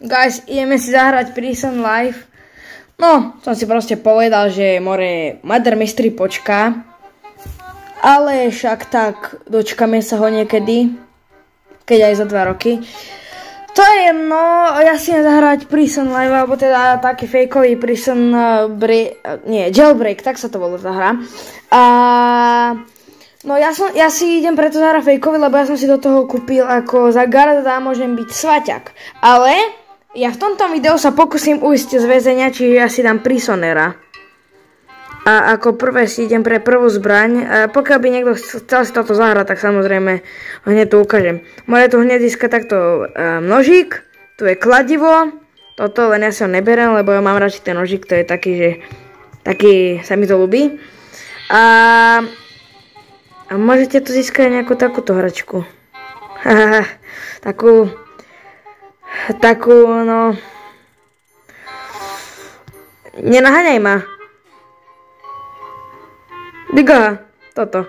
Guys, ideme si zahrať Prison Life. No, som si proste povedal, že more Murder Mystery počká. Ale však tak, dočkame sa ho niekedy. Keď aj za 2 roky. To je jedno, ja si idem zahrať Prison Life, alebo teda taký fejkový Prison Jailbreak, tak sa to volá tá hra. No ja si idem preto zahrať fejkový, lebo ja som si do toho kúpil ako za garda môžem byť svaťak. Ale ja v tomto videu sa pokúsim ujsť z väzenia, čiže ja si dám prisonera. A ako prvé si idem pre prvú zbraň. Pokiaľ by niekto chcel si toto zahrať, tak samozrejme hneď to ukážem. Môže tu hneď získať takto nožík. Tu je kladivo. Toto len ja si ho neberiem, lebo ja mám radšej ten nožík. To je taký, že taký sa mi to ľúbi. A môžete tu získať nejakú takúto hračku. Takú, no... Nenaháňaj ma. Diga, toto.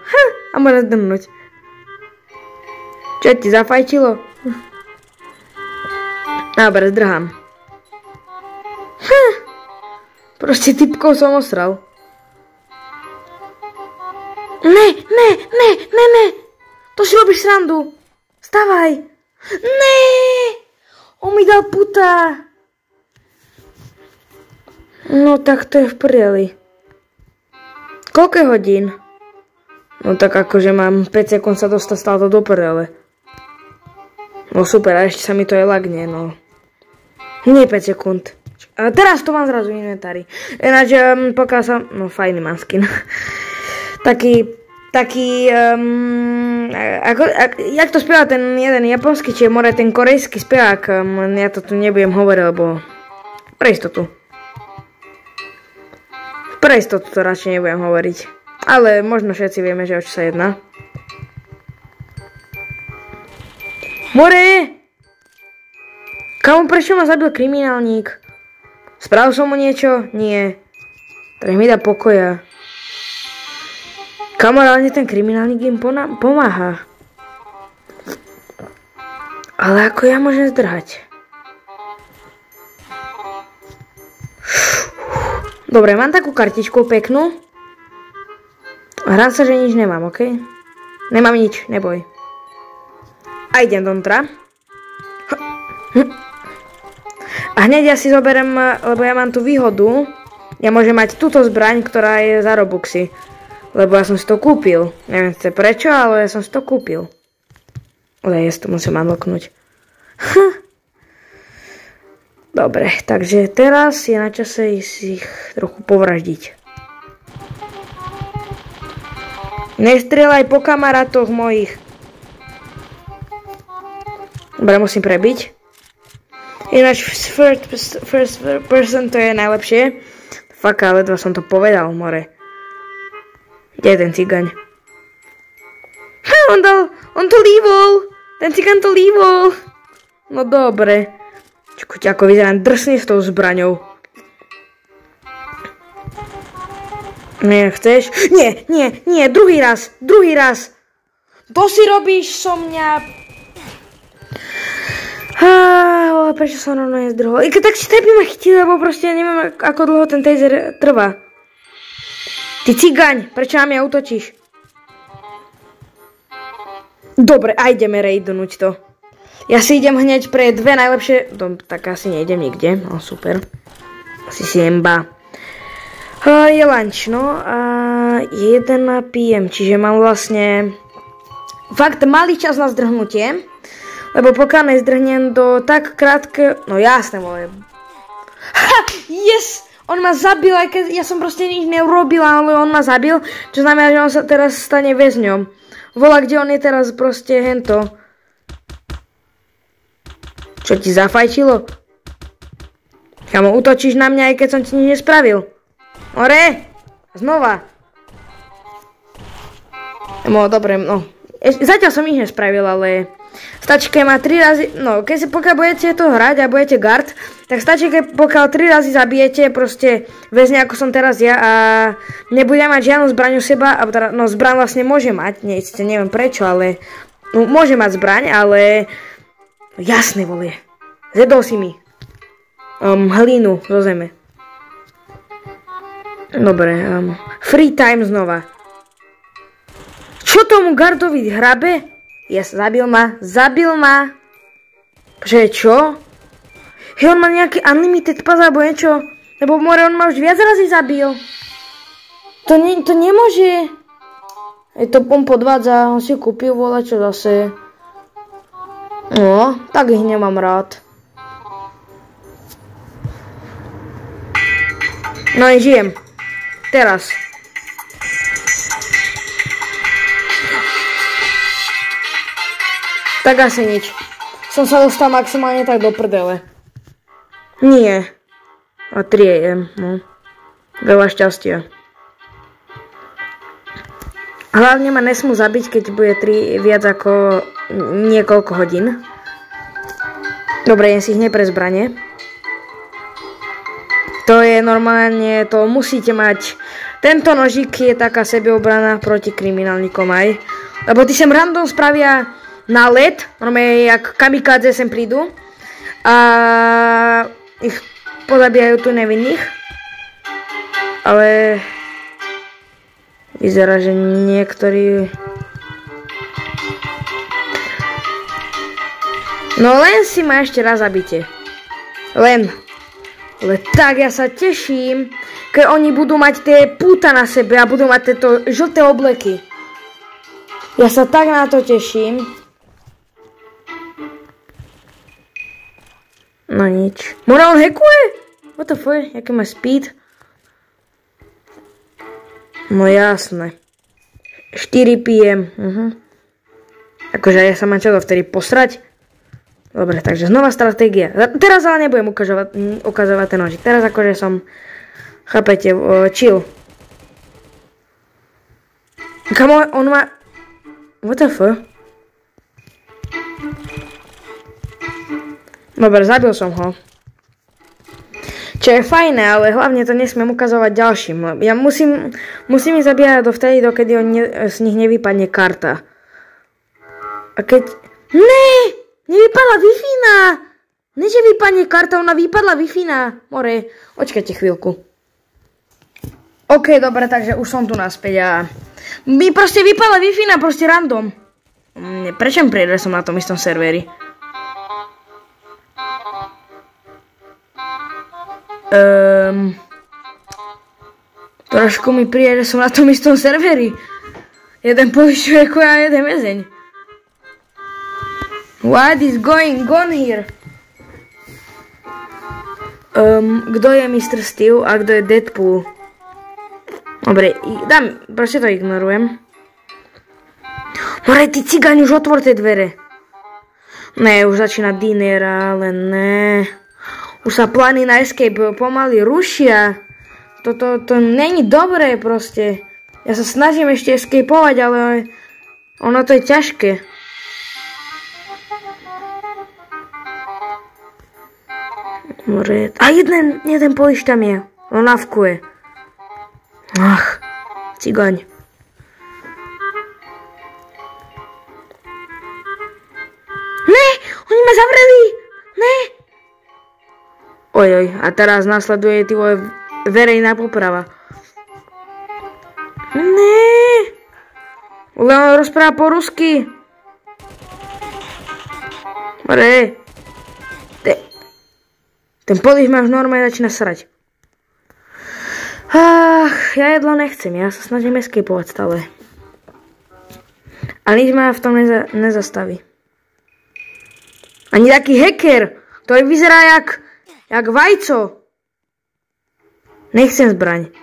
A môžem zdrhnúť. Čo ti zafajčilo? Dobre, zdrhám. Proste typkou som osral. Ne. To si robíš srandu. Stavaj. Ne. On mi dal puta. No tak to je v prdeli. Koľko je hodín? No tak akože mám 5 sekúnd sa dostať stále do prdele. No super, a ešte sa mi to aj lagne, no. Nie 5 sekúnd. A teraz to mám zrazu v inventári. Ináč, pokiaľ sa... No fajný mám skin. Jak to spieva ten jeden japonský, či je more ten korejský spevák, ja to tu nebudem hovoriť, lebo pre istotu. Pre istotu to radšej nebudem hovoriť. Ale možno všetci vieme, že o čo sa jedná. More! Kamu, prečo ma zabil kriminálník? Spravil som mu niečo? Nie. Tak mi dá pokoja. Kamarálne ten kriminálnik im pomáha. Ale ako ja môžem zdrhať? Dobre, mám takú kartičku peknú. Hrám sa, že nič nemám, ok? Nemám nič, neboj. A idem dontra. A hneď ja si zoberiem, lebo ja mám tú výhodu. Ja môžem mať túto zbraň, ktorá je za Robuxy. Lebo ja som si to kúpil. Neviem prečo, ale ja som si to kúpil. Ale ja si to musím unlocknúť. Dobre, takže teraz je na čase ich trochu povraždiť. Nestrieľaj po kamarátoch mojich. Dobre, musím prebiť. Ináč first person to je najlepšie. Fuck, ale ledva som to povedal, more. Kde je ten cigaň? On to líbol. Ten cigaň to líbol. No dobre. Čukuť, ako vyzerám drsne s tou zbraňou. Nie, chceš? Nie, druhý raz. To si robíš so mňa. Prečo som rovno nezdrhol? Tak si by ma chytil, lebo proste neviem, ako dlho ten taser trvá. Ty cigaň, prečo na mňa útočíš? Dobre, a ideme raidnúť to. Ja si idem hneď pre 2 najlepšie... Tak asi nejdem nikde, no super. Asi si jemba. Je lunch, no a 1 PM, čiže mám vlastne... Fakt malý čas na zdrhnutie. Lebo pokiaľ nezdrhnem do tak krátke... No jasné, vole. Yes! On ma zabil, aj keď ja som proste nič neurobila, ale on ma zabil. Čo znamená, že on sa teraz stane väzňom. Volá, kde on je teraz proste hento. Čo ti zafajčilo? Kamo, útočíš na mňa, aj keď som ti nič nespravil. More! Znova. No, dobre, no. Zatiaľ som nič nespravil, ale... Stačí, keď ma 3 razy... No, pokiaľ budete to hrať a budete guard, tak stačí, keď pokiaľ 3 razy zabijete proste väzne, ako som teraz ja a nebudem mať žiadnu zbraň u seba, no zbraň vlastne môže mať, neviem prečo, ale... No, môže mať zbraň, ale... Jasné, vole. Zjedol si mi. Hlinu zo zeme. Dobre, free time znova. Čo tomu gardovi hrabe? Yes, zabil ma. Že čo? Hej, on má nejaký unlimited pass alebo niečo. Lebo more, on ma už viac razy zabil. To nemôže. Je to on podvádza, on si kúpil volačo zase. No, tak ich nemám rád. No i žijem. Teraz. Tak asi nič. Som sa dostal maximálne tak do prdele. Nie. A 3 AM, no. Veľa šťastia. Hlavne ma nesmú zabiť, keď bude 3 viac ako niekoľko hodín. Dobre, idem si hneď pre zbranie. To je normálne, to musíte mať. Tento nožík je taká sebeobrana proti kriminálnikom aj. Lebo tí sem random spravia nálet, normálne jak kamikádze sem prídu. A ich pozabíjajú tu nevinných. Ale vyzerá, že niektorí... No len si ma ešte raz zabite. Len. Ale tak ja sa teším, keď oni budú mať tie púta na sebe a budú mať tieto žlté obleky. Ja sa tak na to teším. No nič. Mora on hackuje? What the fuck? Jaký má speed? No jasné. 4 PM. Akože ja sa mám čo dovtedy posrať? Dobre, takže znova stratégia. Teraz ale nebudem ukazovať ten nožík. Teraz akože som, chápete, chill. Kamo, on má... What the fuck? Dobre, zabil som ho. Čo je fajné, ale hlavne to nesmiem ukazovať ďalším. Ja musím ich zabíjať dovtedy, dokedy z nich nevypadne karta. A keď... Nevypadla Wi-Fi-na! Nie, že vypadne karta, ona vypadla Wi-Fi-na. More, očkajte chvíľku. OK, dobre, takže už som tu naspäť a... Mi proste vypadla Wi-Fi-na, proste random. Prečo mi príde, že som na tom istom serveri? Trošku mi príde, že som na tom istom serveri. Jeden povyšuje ako ja, jeden väzeň. What is going on here? Kto je Mr. Steve a kto je Deadpool? Dobre, proste to ignorujem. More, ty cigáň, už otvor tie dvere. Ne, už začína dinner, ale ne. Už sa plány na escape pomaly rušia. To není dobré proste. Ja sa snažím ešte escapeovať, ale ono to je ťažké. A jeden poliš tam je. On navkuje. Ach, cigáň. Ne, oni ma zavreli. Ne. Ojoj, a teraz nasleduje verejná poprava. Ne. On rozpráva po rusky. More. Ten poliš ma už normálne začína srať. Ach, ja jedlo nechcem, ja sa snažím escapeovať stále. A nič ma v tom nezastaví. Ani taký hacker, ktorý vyzerá jak vajco. Nechcem zbraň.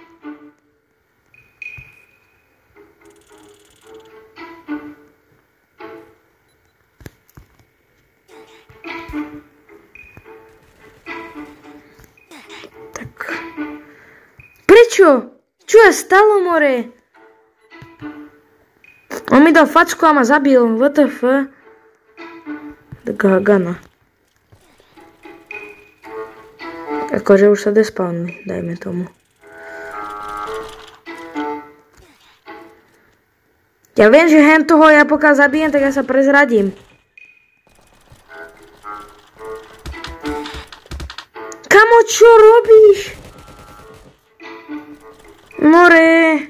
Prečo? Čo je stalo, more? On mi dal facku a ma zabil. What the fuck? Taká gana. Akože už sa despawnli, dajme tomu. Ja viem, že hen toho ja pokiaľ zabijem, tak ja sa prezradím. Kámo, čo robíš? More.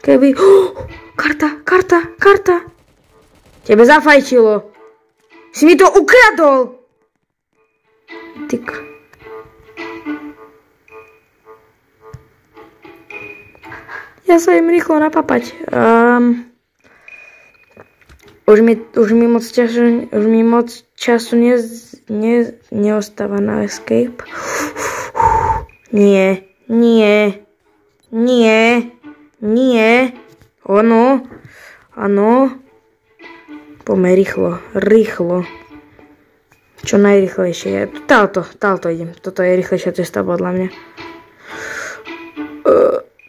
Keby... Karta. Tebe zafajčilo. Si mi to ukradol. Tyk. Ja sa im rýchlo napapať. Už mi moc času neostáva na escape. Nie. Áno. Poďme rýchlo. Čo najrýchlejšie. Táto idem. Toto je rýchlejšia cesta podľa mňa.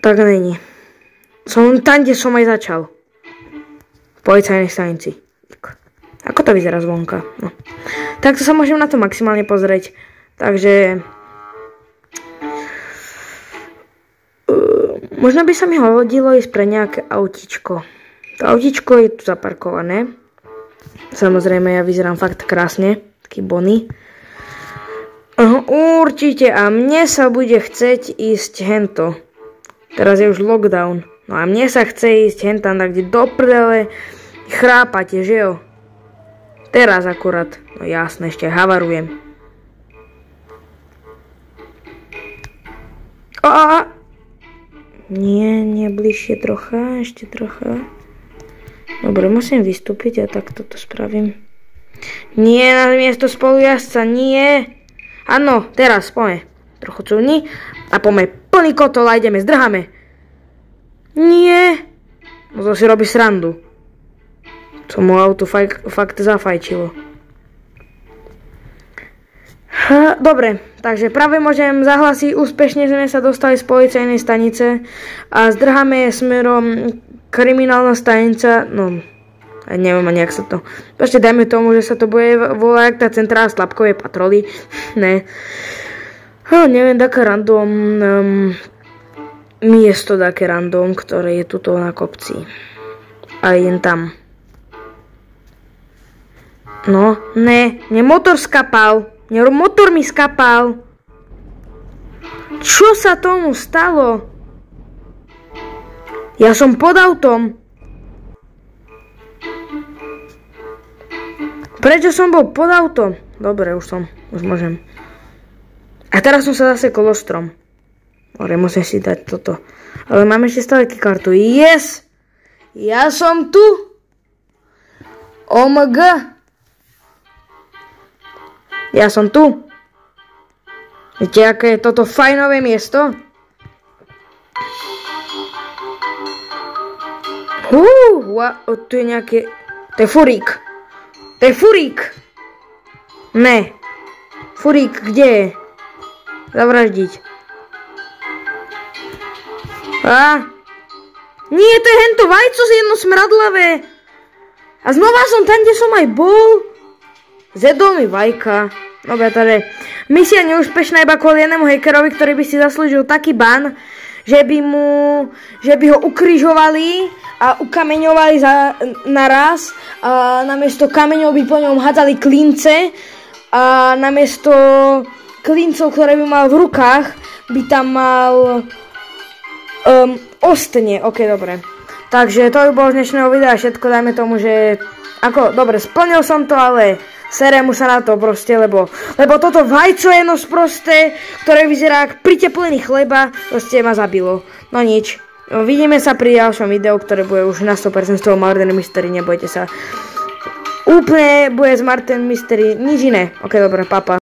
Tak není. Som tam, kde som aj začal. V policajnej stanici. Ako to vyzerá zvonka? No. Takto sa môžem na to maximálne pozrieť. Takže... možno by sa mi hodilo ísť pre nejaké autíčko. To autíčko je tu zaparkované. Samozrejme, ja vyzerám fakt krásne. Taký bony. Určite. A mne sa bude chceť ísť hento. Teraz je už lockdown. No a mne sa chce ísť hentam tak, kde do prdele chrápate, že jo? Teraz akurát. No jasné, ešte havarujem. Nie, bližšie trocha, ešte trocha. Dobre, musím vystúpiť a tak toto spravím. Nie, na miesto spolujazca, nie. Áno, teraz, poďme. Trochu cúvni a poďme plný kotol a ideme, zdrháme. Nie. No to si robí srandu. Co mu auto fakt zafajčilo. Dobre, takže práve môžem zahlasiť, úspešne sme sa dostali z policajnej stanice a zdrháme smerom kriminálna stanica, no, neviem ani jak sa to, ešte dajme tomu, že sa to bude volať tá centrála slabkovej patroly, ne, neviem, také random, miesto také random, ktoré je tuto na kopci. A idem tam. No, ne, mne motor skapal. Motor mi skapal. Čo sa tomu stalo? Ja som pod autom. Prečo som bol pod autom? Dobre, už môžem. A teraz som sa zase kolostrom. Dobre, musím si dať toto. Ale mám ešte stále kartu. Yes! Ja som tu! OMG! Ja som tu. Viete, aké je toto fajnové miesto? Tu je nejaké... To je furík. To je furík! Ne. Furík, kde je? Zavraždiť. Nie, to je hento vajco z jedno smradlavé. A znova som tam, kde som aj bol. Zjedol mi vajka. Dobre, takže misia neúspešná iba kvôli jednému hackerovi, ktorý by si zaslúžil taký ban, že by ho ukrižovali a ukameňovali naraz. A namiesto kameňov by po ňom hádzali klince. A namiesto klincov, ktoré by mal v rukách, by tam mal ostne. Ok, dobre. Takže to by bolo z dnešného videa všetko. Dajme tomu, že... dobre, splnil som to, ale... Serem sa na to proste, lebo toto vajco je no sprosté, ktoré vyzerá ako priteplený chleba, proste ma zabilo. No nič. Vidíme sa pri ďalšom videu, ktoré bude už na 100% z toho Murder Mystery, nebojte sa. Úplne bude z Murder Mystery, nič iné. Ok, dobre, papa.